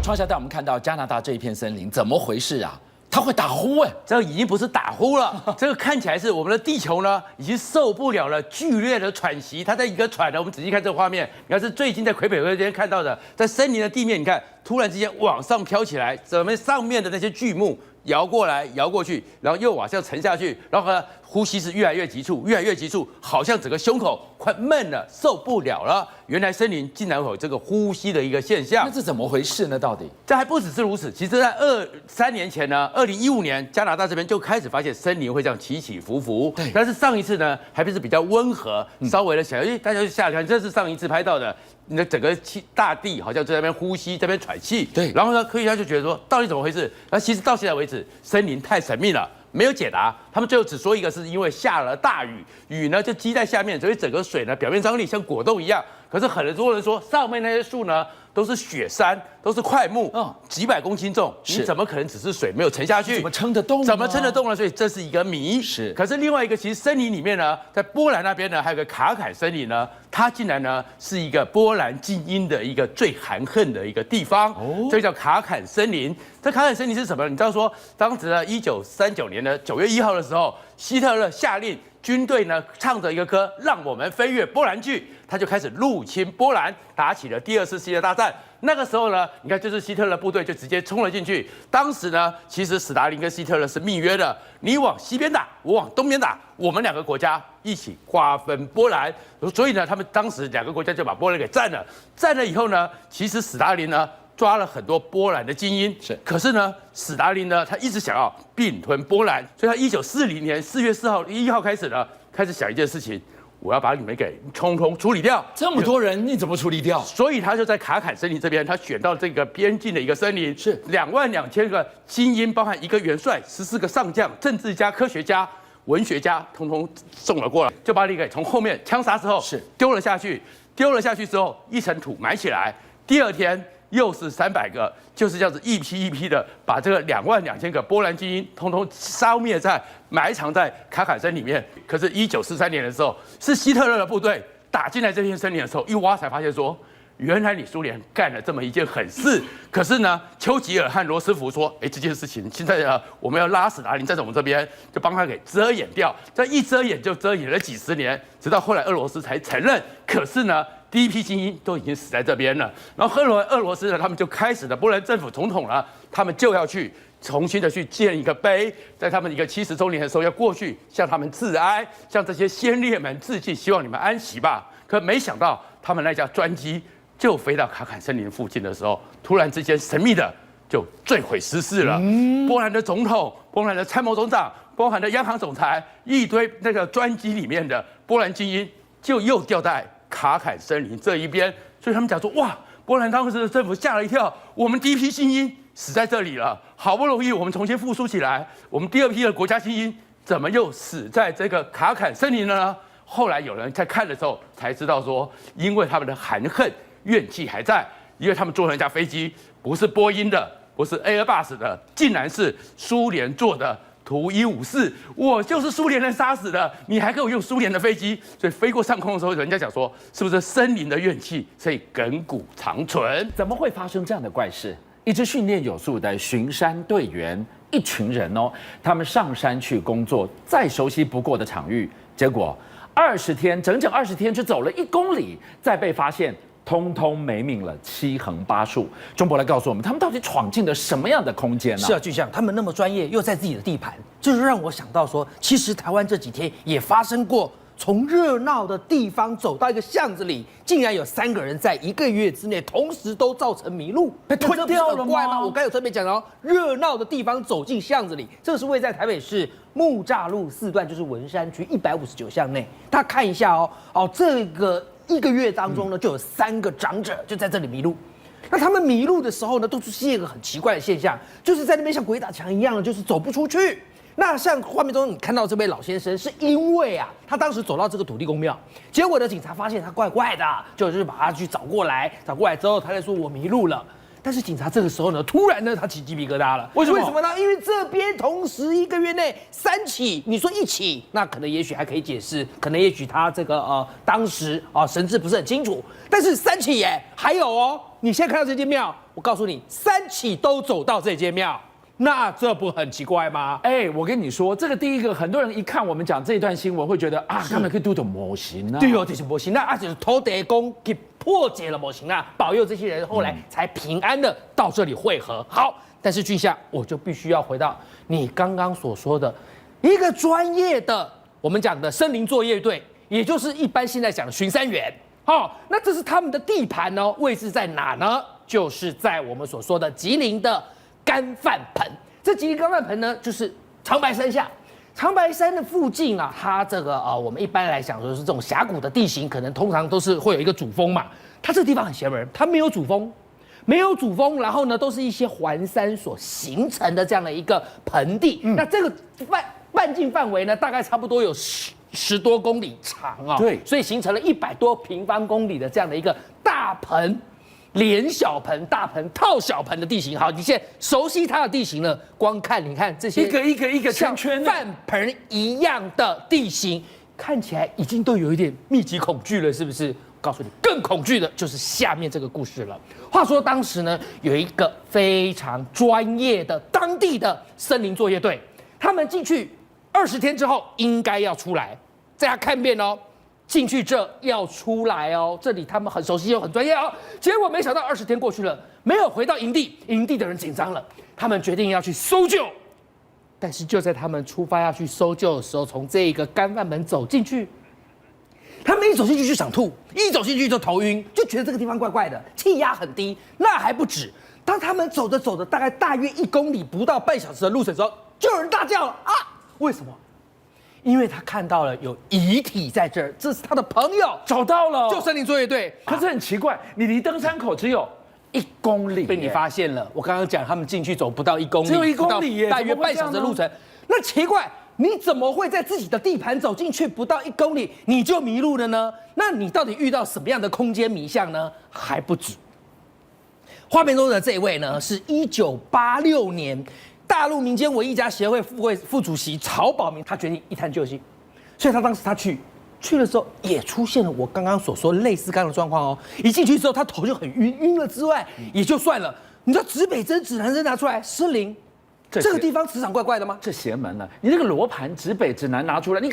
创下带我们看到加拿大这一片森林怎么回事啊？它会打呼哎，这已经不是打呼了，这个看起来是我们的地球呢已经受不了了剧烈的喘息，它在一个喘呢。我们仔细看这个画面，你看是最近在魁北克这边看到的，在森林的地面，你看突然之间往上飘起来，怎么上面的那些巨木摇过来摇过去，然后又往下沉下去，然后呢呼吸是越来越急促，越来越急促，好像整个胸口快闷了，受不了了。原来森林竟然有这个呼吸的一个现象，那这怎么回事呢？到底？这还不只是如此，其实在3年前呢，2015年加拿大这边就开始发现森林会这样起起伏伏。对，但是上一次呢还不是比较温和，稍微的想，大家就下来看，这是上一次拍到的。你的整个大地好像在那边呼吸，在那边喘气。对，然后呢，科学家就觉得说，到底怎么回事？那其实到现在为止，森林太神秘了，没有解答。他们最后只说一个是因为下了大雨，雨呢就积在下面，所以整个水呢表面张力像果冻一样。可是很多人说，上面那些树呢都是雪山，都是块木，几百公斤重，你怎么可能只是水没有沉下去？怎么撑得动？怎么撑得动呢？所以这是一个谜。是。可是另外一个，其实森林里面呢，在波兰那边呢，还有个卡坎森林呢，它竟然呢是一个波兰精英的一个最含恨的一个地方。哦，这叫卡坎森林。这卡坎森林是什么？你知道说，当时呢，1939年的9月1号的时候，希特勒下令军队呢唱着一个歌，让我们飞越波兰去，他就开始入侵波兰，打起了第2次世界大战。那个时候呢，你看就是希特勒部队就直接冲了进去。当时呢，其实史达林跟希特勒是密约的，你往西边打，我往东边打，我们2个国家一起瓜分波兰。所以呢，他们当时2个国家就把波兰给占了。占了以后呢，其实史达林呢抓了很多波兰的精英，可是呢，史达林呢他一直想要并吞波兰，所以他1940年4月1号开始呢，开始想一件事情。我要把你们给通通处理掉，这么多人你怎么处理掉？所以他就在卡坎森林这边，他选到这个边境的一个森林，是22000个精英，包含1个元帅、14个上将、政治家、科学家、文学家，通通送了过来，就把你给从后面枪杀之后是丢了下去，丢了下去之后一层土埋起来，第2天又是300个，就是这样子一批一批的把这个22000个波兰精英通通烧灭在埋藏在卡坎森里面。可是1943年的时候，是希特勒的部队打进来这片森林的时候，一挖才发现说，原来你苏联干了这么一件狠事。可是呢，丘吉尔和罗斯福说，这件事情现在我们要拉史达林在我们这边，就帮他给遮掩掉。这一遮掩就遮掩了几十年，直到后来俄罗斯才承认。可是呢，第一批精英都已经死在这边了。然后俄罗斯呢，他们就开始了波兰政府总统了，他们就要去重新的去建一个碑，在他们一个70周年的时候要过去向他们致哀，向这些先烈们致敬，希望你们安息吧。可没想到他们那架专机就飞到卡坎森林附近的时候，突然之间神秘的就坠毁失事了。波兰的总统、波兰的参谋总长、包含的央行总裁，一堆那个专机里面的波兰精英就又掉在卡坎森林这一边，所以他们讲说，哇，波兰当时的政府吓了一跳，我们第一批精英死在这里了，好不容易我们重新复苏起来，我们第2批的国家精英怎么又死在这个卡坎森林了呢？后来有人在看的时候才知道说，因为他们的含恨怨气还在，因为他们坐了一架飞机，不是波音的，不是 Airbus 的，竟然是苏联做的图154，我就是苏联人杀死的，你还给我用苏联的飞机？所以飞过上空的时候，人家讲说，是不是森林的怨气所以亘古长存？怎么会发生这样的怪事？一支训练有素的巡山队员，一群人哦，他们上山去工作，再熟悉不过的场域，结果整整20天，只走了1公里，再被发现通通没命了，7横8竖。钟博来告诉我们，他们到底闯进了什么样的空间呢？是啊，巨象，他们那么专业，又在自己的地盘，就是让我想到说，其实台湾这几天也发生过，从热闹的地方走到一个巷子里，竟然有3个人在1个月之内同时都造成迷路，被吞掉了吗？我刚有特别讲到，热闹的地方走进巷子里，这是位在台北市木栅路4段，就是文山区159巷内。大家看一下这个1个月当中呢，就有3个长者就在这里迷路。那他们迷路的时候呢，都出现一个很奇怪的现象，就是在那边像鬼打墙一样的，就是走不出去。那像画面中你看到这位老先生，是因为他当时走到这个土地公庙，结果呢，警察发现他怪怪的，就是把他去找过来之后，他才说我迷路了。但是警察这个时候呢，突然呢，他起鸡皮疙瘩了。为什么？为什么呢？因为这边同时1个月内3起，你说1起，那可能也许还可以解释，可能也许他这个当时神志不是很清楚，但是3起耶，还有哦，你现在看到这间庙，我告诉你，3起都走到这间庙。那这不很奇怪吗？我跟你说，这个第一个，很多人一看我们讲这一段新闻，会觉得啊，他们可以都懂模型啊。对哦，这是模型啊，就是土地公给破解了模型啊，保佑这些人后来才平安的到这里会合。好，但是俊相，我就必须要回到你刚刚所说的，一个专业的我们讲的森林作业队，也就是一般现在讲的巡山员。那这是他们的地盘哦，位置在哪呢？就是在我们所说的吉林的干饭盆。这吉林干饭盆呢，就是长白山下。长白山的附近啊，它这个我们一般来讲说是这种峡谷的地形，可能通常都是会有一个主峰嘛。它这个地方很邪门，它没有主峰，然后呢，都是一些环山所形成的这样的一个盆地。那这个半径范围呢，大概差不多有10多公里长啊。对，所以形成了100多平方公里的这样的一个大盆。连小盆、大盆套小盆的地形，好，你现在熟悉它的地形了。光看你看这些一个圈圈，像饭盆一样的地形，看起来已经都有一点密集恐惧了，是不是？告诉你，更恐惧的就是下面这个故事了。话说当时呢，有一个非常专业的当地的森林作业队，他们进去20天之后应该要出来，大家看遍哦。进去这要出来哦，这里他们很熟悉又很专业哦。结果没想到20天过去了，没有回到营地，营地的人紧张了，他们决定要去搜救。但是就在他们出发要去搜救的时候，从这个干饭盆走进去，他们一走进去就想吐，一走进去就头晕，就觉得这个地方怪怪的，气压很低。那还不止，当他们走着走着，大约1公里不到半小时的路程的时候，就有人大叫了啊！为什么？因为他看到了有遗体在这儿，这是他的朋友找到了，就森林作业队。可是很奇怪，你离登山口只有1公里，被你发现了。我刚刚讲他们进去走不到1公里，只有1公里耶，大约半小时的路程。那奇怪，你怎么会在自己的地盘走进去不到1公里你就迷路了呢？那你到底遇到什么样的空间迷象呢？还不止。画面中的这位呢，是1986年。大陆民间文艺家协会副主席曹保民，他决定一探究竟，所以他当时去的时候也出现了我刚刚所说类似这样的状况哦。一进去之后，他头就很晕了之外，也就算了。你知道指北针、指南针拿出来，失灵，这个地方磁场怪怪的吗？这邪门了！你那个罗盘、指北、指南拿出来，你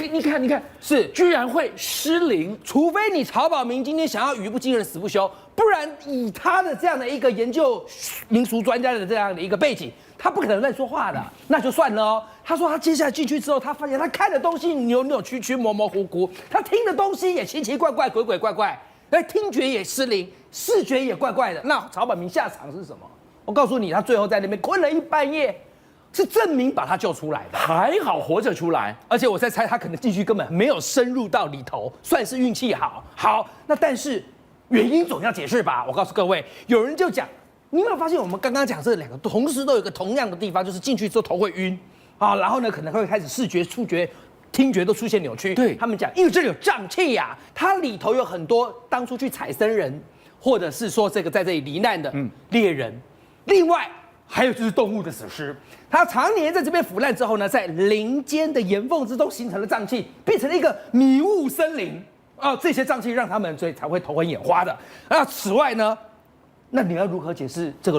看，是居然会失灵，除非你曹保民今天想要语不惊人死不休，不然以他的这样的一个研究民俗专家的这样的一个背景。他不可能乱说话的，那就算了哦。他说他接下来进去之后，他发现他看的东西扭扭曲曲、模模糊糊，他听的东西也奇奇怪怪、鬼鬼怪怪，听觉也失灵，视觉也怪怪的。那曹保民下场是什么？我告诉你，他最后在那边困了1半夜，是证明把他救出来的，还好活着出来。而且我在猜，他可能进去根本没有深入到里头，算是运气好。好，那但是原因总要解释吧？我告诉各位，有人就讲。你有没有发现，我们刚刚讲这2个同时都有一个同样的地方，就是进去之后头会晕啊，然后呢可能会开始视觉、触觉、听觉都出现扭曲。对他们讲，因为这里有瘴气呀，它里头有很多当初去采僧人，或者是说这个在这里罹难的猎人，另外还有就是动物的死尸，它常年在这边腐烂之后呢，在林间的岩缝之中形成了瘴气，变成了一个迷雾森林啊，这些瘴气让他们所以才会头昏眼花的。那此外呢？那你要如何解释这个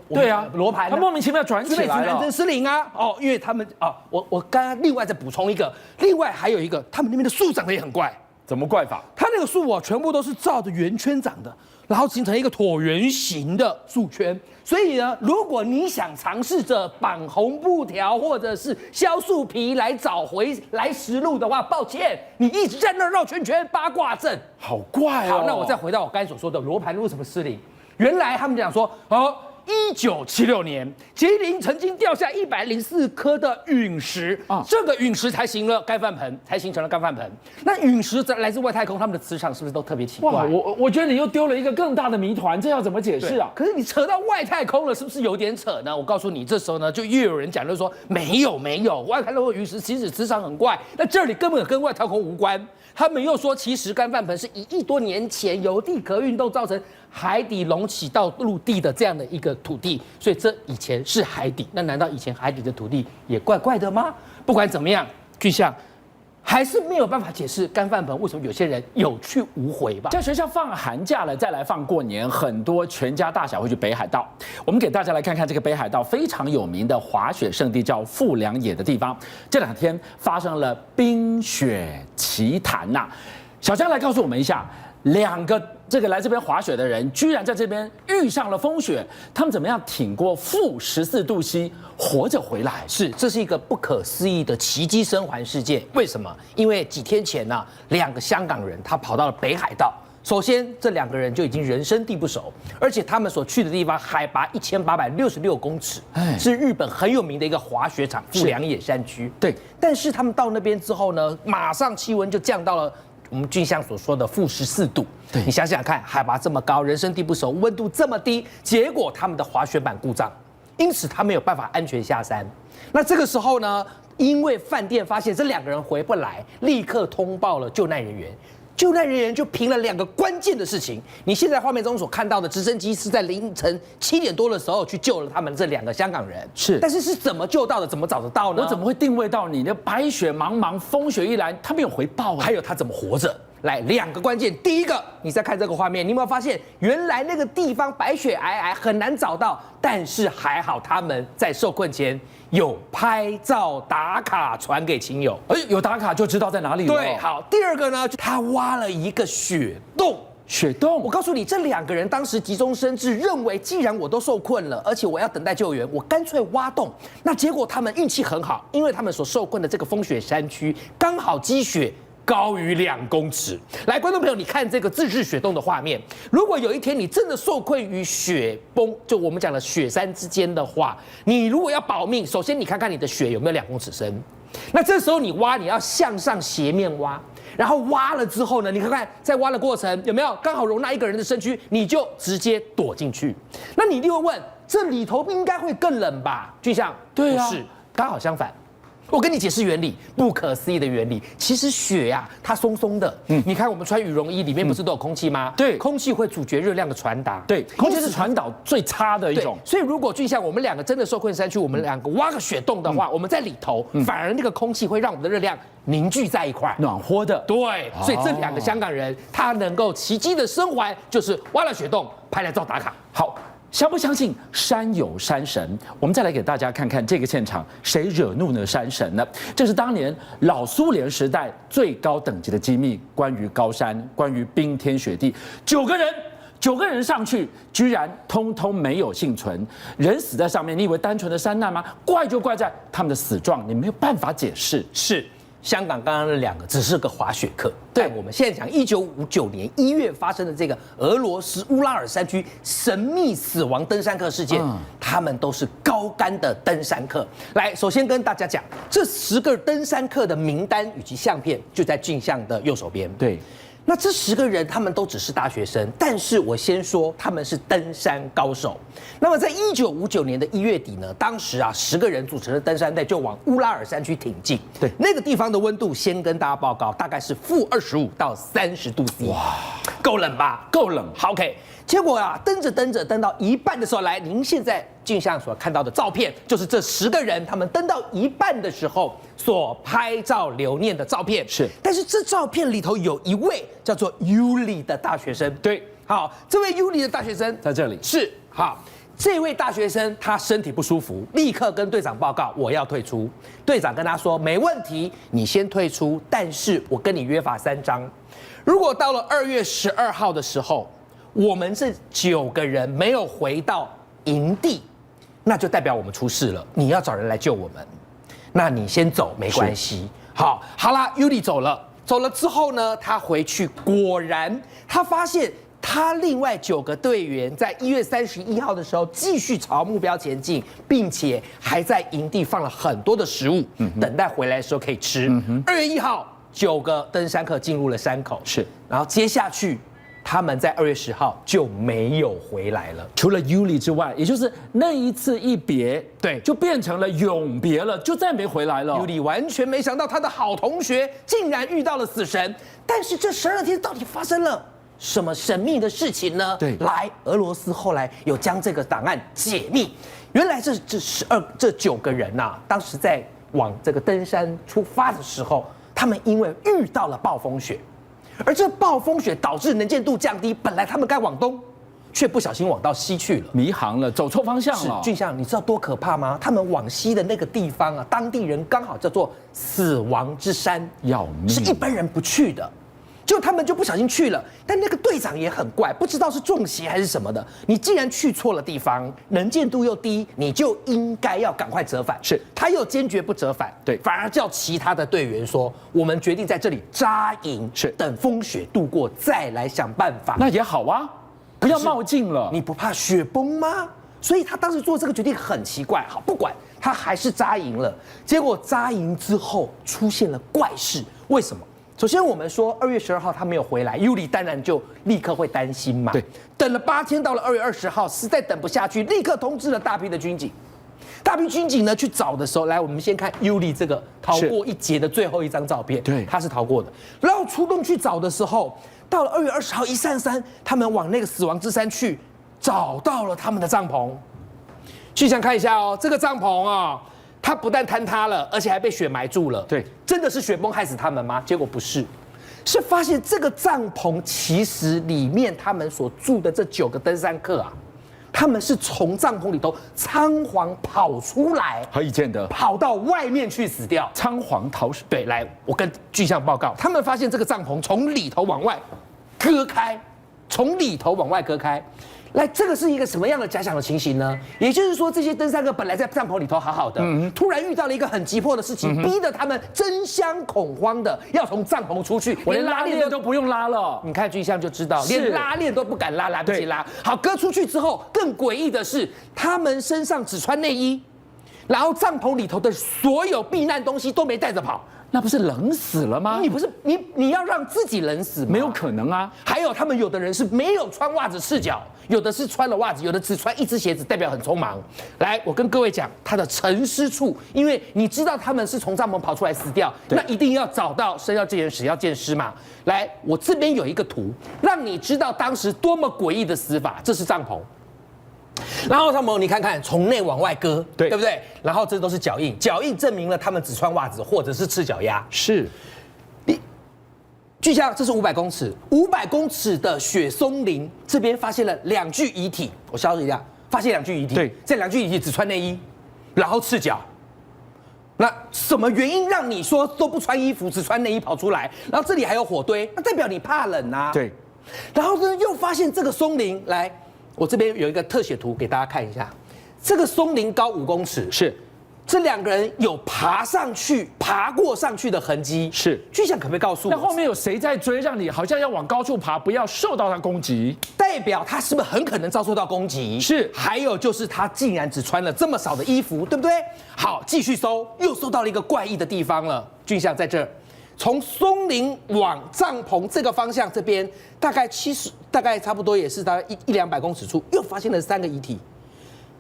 对啊罗盘？他莫名其妙转起来了，指南针失灵啊！哦，因为他们啊，我刚刚另外再补充一个，另外还有一个，他们那边的树长得也很怪。怎么怪法？它那个树啊，全部都是照着圆圈长的，然后形成一个椭圆形的树圈。所以呢，如果你想尝试着绑红布条或者是削树皮来找回来时路的话，抱歉，你一直在那绕圈圈，八卦阵，好怪哦。好，那我再回到我刚才所说的罗盘为什么失灵？原来他们讲说，1976年，吉林曾经掉下104颗的陨石啊，这个陨石才形成了干饭盆。那陨石来自外太空，他们的磁场是不是都特别奇怪？哇，我觉得你又丢了一个更大的谜团，这要怎么解释啊？可是你扯到外太空了，是不是有点扯呢？我告诉你，这时候呢，就又有人讲，就是说没有，外太空的陨石其实磁场很怪，那这里根本跟外太空无关。他们又说，其实干饭盆是1亿多年前由地壳运动造成海底隆起到陆地的这样的一个土地，所以这以前是海底。那难道以前海底的土地也怪怪的吗？不管怎么样，巨象还是没有办法解释干饭盆为什么有些人有去无回吧。在学校放寒假了，再来放过年，很多全家大小会去北海道。我们给大家来看看这个北海道非常有名的滑雪胜地，叫富良野的地方。这2天发生了冰雪奇谈呐。小江来告诉我们一下，2个来这边滑雪的人，居然在这边遇上了风雪，他们怎么样挺过-14度C，活着回来？这是一个不可思议的奇迹生还事件。为什么？因为几天前呢，2个香港人他跑到了北海道。首先，这2个人就已经人生地不熟，而且他们所去的地方海拔1866公尺，是日本很有名的一个滑雪场富良野山区。对，但是他们到那边之后呢，马上气温就降到了我们俊相所说的-14度。对，你想想看，海拔这么高，人生地不熟，温度这么低，结果他们的滑雪板故障，因此他没有办法安全下山。那这个时候呢，因为饭店发现这2个人回不来，立刻通报了救难人员。救难人员就凭了2个关键的事情。你现在画面中所看到的直升机是在凌晨7点多的时候去救了他们这2个香港人，但是怎么救到的？怎么找得到呢？我怎么会定位到你的白雪茫茫，风雪一来，他没有回报啊？还有他怎么活着？来，2个关键。第一个，你在看这个画面，你有没有发现，原来那个地方白雪皑皑，很难找到，但是还好他们在受困前有拍照打卡传给亲友。有打卡就知道在哪里了。对，好。第二个呢，他挖了一个雪洞。雪洞，我告诉你，这2个人当时急中生智，认为既然我都受困了，而且我要等待救援，我干脆挖洞。那结果他们运气很好，因为他们所受困的这个风雪山区刚好积雪高于2公尺。来，观众朋友，你看这个自制雪洞的画面。如果有一天你真的受困于雪崩，就我们讲的雪山之间的话，你如果要保命，首先你看看你的雪有没有2公尺深。那这时候你挖，你要向上斜面挖。然后挖了之后呢，你看看在挖的过程有没有刚好容纳1个人的身躯，你就直接躲进去。那你一定会问，这里头应该会更冷吧？俊相，对啊，不是，刚好相反。我跟你解释原理，不可思议的原理。其实雪呀，它松松的。你看我们穿羽绒衣里面不是都有空气吗？对，空气会阻绝热量的传达。对，空气是传导最差的一种。所以如果俊相我们2个真的受困山区，我们2个挖个雪洞的话，我们在里头，反而那个空气会让我们的热量凝聚在一块，暖和的。对，所以这2个香港人他能够奇迹的生还，就是挖了雪洞，拍了照打卡。好。相不相信山有山神？我们再来给大家看看这个现场，谁惹怒了山神呢？这是当年老苏联时代最高等级的机密，关于高山，关于冰天雪地，9个人上去，居然通通没有幸存，人死在上面。你以为单纯的山难吗？怪就怪在他们的死状，你没有办法解释。是。香港刚刚那2个只是个滑雪客，对，我们现在讲1959年1月发生的这个俄罗斯乌拉尔山区神秘死亡登山客事件，他们都是高干的登山客。来，首先跟大家讲，这10个登山客的名单以及相片就在俊相的右手边。对。那这10个人，他们都只是大学生，但是我先说他们是登山高手。那么在1959年的1月底呢，当时啊10个人组成的登山队就往乌拉尔山区挺进。对，那个地方的温度先跟大家报告，大概是-25到30度C。哇，够冷吧？够冷。好 ，OK。结果啊，登到一半的时候，来，您现在镜像所看到的照片，就是这10个人他们登到一半的时候所拍照留念的照片。是，但是这照片里头有一位叫做 Yuli 的大学生。对，好，这位 Yuli 的大学生在这里。是，好。这位大学生他身体不舒服，立刻跟队长报告我要退出。队长跟他说没问题，你先退出，但是我跟你约法3章。如果到了2月12号的时候，我们这9个人没有回到营地，那就代表我们出事了。你要找人来救我们，那你先走没关系。好啦 ，Yuli 走了之后呢，他回去果然他发现。他另外9个队员在1月31号的时候继续朝目标前进，并且还在营地放了很多的食物，等待回来的时候可以吃。2月1号，9个登山客进入了山口，是，然后接下去他们在2月10号就没有回来了。除了 Yuli 之外，也就是那一次一别，对，就变成了永别了，就再没回来了。Yuli 完全没想到他的好同学竟然遇到了死神，但是这12天到底发生了什么神秘的事情呢？对，来，俄罗斯后来有将这个档案解密。原来这9个人呐、当时在往这个登山出发的时候，他们因为遇到了暴风雪，而这暴风雪导致能见度降低，本来他们该往东，却不小心往到西去了，迷航了，走错方向了。俊相，你知道多可怕吗？他们往西的那个地方啊，当地人刚好叫做死亡之山，要命，是一般人不去的。就他们就不小心去了，但那个队长也很怪，不知道是中邪还是什么的。你既然去错了地方，能见度又低，你就应该要赶快折返。是，他又坚决不折返，对，反而叫其他的队员说：“我们决定在这里扎营，是等风雪度过再来想办法。”那也好啊，不要冒进了。你不怕雪崩吗？所以他当时做这个决定很奇怪。好，不管他还是扎营了。结果扎营之后出现了怪事，为什么？首先，我们说2月12号他没有回来，尤里当然就立刻会担心嘛。对，等了8天，到了2月20号，实在等不下去，立刻通知了大批的军警。大批军警呢去找的时候，来，我们先看尤里这个逃过一劫的最后一张照片。对，他是逃过的。然后出动去找的时候，到了2月20号一上山，他们往那个死亡之山去，找到了他们的帐篷。去想看一下哦，这个帐篷啊、它不但坍塌了，而且还被雪埋住了。对，真的是雪崩害死他们吗？结果不是，是发现这个帐篷其实里面他们所住的这9个登山客啊，他们是从帐篷里头仓皇跑出来，何以见得？跑到外面去死掉，仓皇逃生。对，来，我跟巨象报告，他们发现这个帐篷从里头往外割开，从里头往外割开。来，这个是一个什么样的假想的情形呢？也就是说，这些登山客本来在帐篷里头好好的，突然遇到了一个很急迫的事情，逼得他们争相恐慌的要从帐篷出去，我连拉链都不用拉了。你看巨象就知道，连拉链都不敢拉，来不及拉。好，割出去之后，更诡异的是，他们身上只穿内衣，然后帐篷里头的所有避难东西都没带着跑。那不是冷死了吗？你不是你要让自己冷死吗？没有可能啊！还有他们有的人是没有穿袜子赤脚，有的是穿了袜子，有的只穿一只鞋子，代表很匆忙。来，我跟各位讲他的沉尸处，因为你知道他们是从帐篷跑出来死掉，那一定要找到生要见人，死要见尸嘛。来，我这边有一个图，让你知道当时多么诡异的死法。这是帐篷。然后帐篷，你看看，从内往外割，对不对？然后这都是脚印，脚印证明了他们只穿袜子或者是赤脚丫。是，据像这是500公尺，500公尺的雪松林这边发现了2具遗体，我消息一下，发现2具遗体，对，这2具遗体只穿内衣，然后赤脚。那什么原因让你说都不穿衣服，只穿内衣跑出来？然后这里还有火堆，那代表你怕冷啊。对。然后呢，又发现这个松林，来，我这边有一个特写图给大家看一下，这个松林高5公尺，是。这2个人有爬过上去的痕迹。是，巨象可不可以告诉我？那后面有谁在追，让你好像要往高处爬，不要受到他攻击？代表他是不是很可能遭受到攻击？是。还有就是他竟然只穿了这么少的衣服，对不对？好，继续搜，又搜到了一个怪异的地方了。巨象在这儿，从松林往帐篷这个方向这边，大概差不多也是大概100-200公尺处，又发现了3个遗体。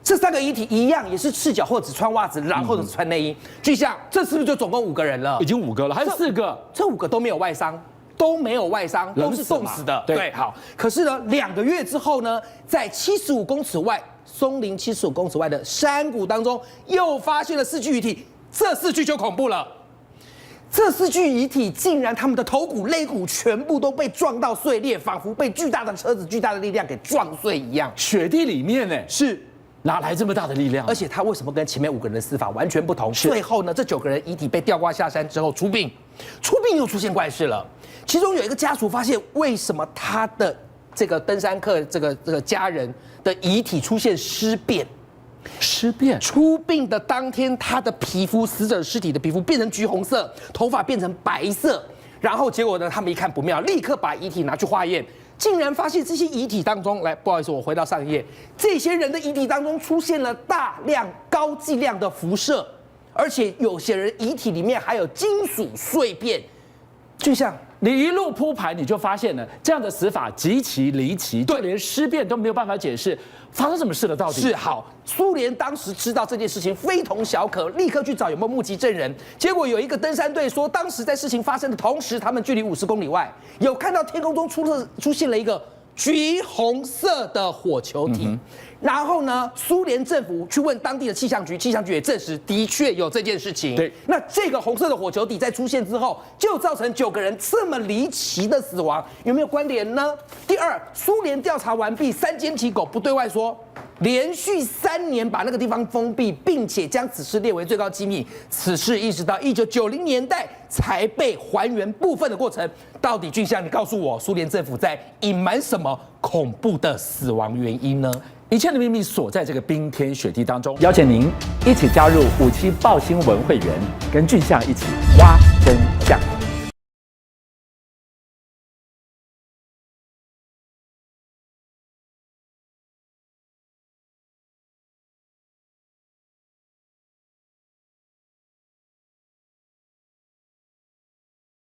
这3个遗体一样，也是赤脚或者只穿袜子，然后只穿内衣。巨象，这是不是就总共5个人了？已经5个了，还有4个，这5个都没有外伤，都是冻死的。对，好。可是呢，2个月之后呢，在75公尺外，松林75公尺外的山谷当中，又发现了4具遗体。这4具就恐怖了。这4具遗体竟然他们的头骨、肋骨全部都被撞到碎裂，仿佛被巨大的车子、巨大的力量给撞碎一样。雪地里面呢，是。哪来这么大的力量？而且他为什么跟前面5个人的死法完全不同？最后呢，这9个人遗体被吊挂下山之后出殡又出现怪事了。其中有一个家属发现，为什么他的这个登山客这个家人的遗体出现尸变？尸变？出殡的当天，他的皮肤，死者尸体的皮肤变成橘红色，头发变成白色。然后结果呢，他们一看不妙，立刻把遗体拿去化验。竟然发现这些遗体当中，来，不好意思，我回到上一页，这些人的遗体当中出现了大量高剂量的辐射，而且有些人遗体里面还有金属碎片。就像你一路铺排，你就发现了这样的死法极其离奇，就连尸变都没有办法解释发生什么事了。到底是好，苏联当时知道这件事情非同小可，立刻去找有没有目击证人。结果有一个登山队说，当时在事情发生的同时，他们距离50公里外有看到天空中出现了一个橘红色的火球体。然后呢，苏联政府去问当地的气象局，气象局也证实的确有这件事情。对，那这个红色的火球底在出现之后，就造成9个人这么离奇的死亡，有没有关联呢？第二，苏联调查完毕，3缄其口不对外说，连续3年把那个地方封闭，并且将此事列为最高机密。此事一直到1990年代才被还原部分的过程。到底俊相，你告诉我，苏联政府在隐瞒什么恐怖的死亡原因呢？一切的秘密锁在这个冰天雪地当中。邀请您一起加入57爆新闻会员，跟俊相一起挖